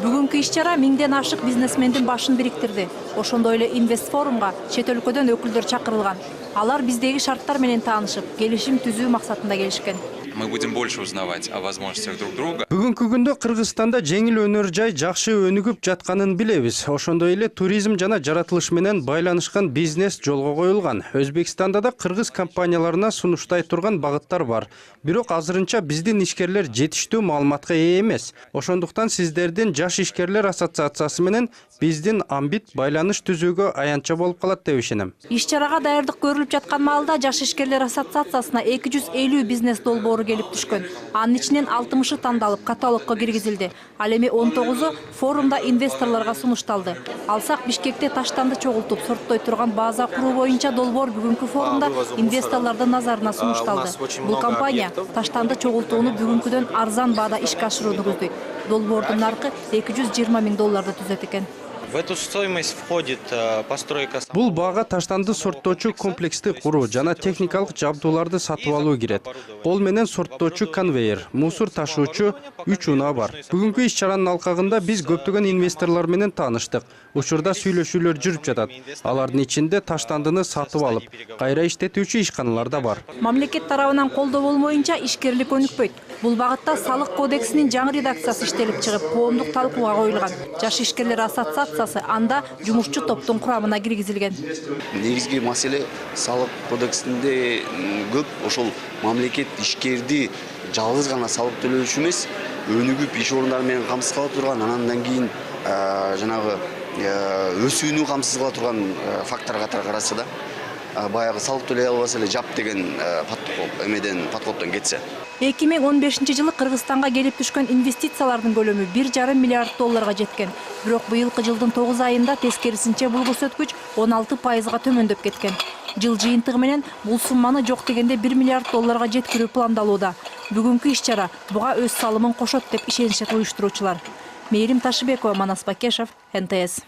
Бүгүнкү иш-чара миңден ашык бизнесмендин башын бириктирди. Ошондой эле инвест форумга чет өлкөдөн өкүлдөр чакырылган. Алар биздеги шарттар менен таанышып, келишим түзүү максатында келишкен. Мы будем больше узнавать о возможностях друг друга. Бүгүнкү күндө Кыргызстанда жеңил өнөр жай жакшы өнүгүп жатканын билебиз. Ошондой эле туризм жана жаратылыш менен байланышкан бизнес жолго коюлган. Өзбекстанда да кыргыз компанияларына сунуштай турган багыттар бар. Бирок азырынча биздин ишкерлер жетиштүү маалыматка ээ эмес. Ошондуктан сиздердин Жаш ишкерлер ассоциациясы менен биздин амбит байланыш түзүүгө аянтча болуп калат деп ишенем. Иш-чарага даярдык көрүлүп жаткан маалда Жаш ишкерлер ассоциациясына 250 бизнес долбоору келип түшкөн. Анын ичинен 60-ы тандалып каталогко киргизилди. Ал эми 19-у форумда инвесторлорго сунушталды. Алсак Бишкекте таштанды чогултуп сорттой турган база куруу боюнча долбоор бүгүнкү форумда инвесторлордун назарына сунушталды. Бул компания таштанды чогултууну бүгүнкүдөн арзан баада ишке ашырууну көздөйт. Долбоордун наркы $220 000 түзөт экен. В эту стоимость входит постройка. Бул бага таштанды сорттоочу комплексти куруу жана техникалык жабдууларды сатып алуу кирет. Кол менен сорттоочу конвейер, мусор ташуучу 3 унаа бар. Бүгүнкү иш-чаранын алкагында биз көптөгөн инвесторлор менен тааныштык. Учурда сүйлөшүүлөр жүрүп жатат. Алардын ичинде таштандыны сатып алып, кайра иштетүүчү ишканалар да бар. Мамлекет тарабынан колдоо болмоюнча ишкерлик өнүкпөйт. Бул багытта салык кодексинин жаңы редакциясы иштелип чыгып, коомдук талкууга коюлган. Жаш ишкерлер ассоциациясы анда жумушчу топтун курамына киргизилген. Негизги маселе салык кодексинде көп ошол мамлекет ишкерди жалгыз гана салык төлөөчү эмес, өнүгүп иш орундары менен камсыз кала турган, андан кийин жанагы өсүүнү камсыз кыла турган фактор катары караса да, баягы салык төлөй албаса эле жап деген подходдон кетсе. 2015 жылы Кыргызстанга келип түшкөн инвестициялардын көлөмү $1,5 миллиард жеткен. Бирок быйылкы жылдын 9 айында тескерисинче бул көрсөткүч 16%га төмөндөп кеткен. Жыл жыйынтыгы менен бул сумманы жок дегенде $1 миллиард жеткирүү пландалууда. Бүгүнкү иш-чара буга өз салымын кошот деп ишенишет уюштуруучулар. Мээрим Ташыбекова, Манас Бакешев, НТС.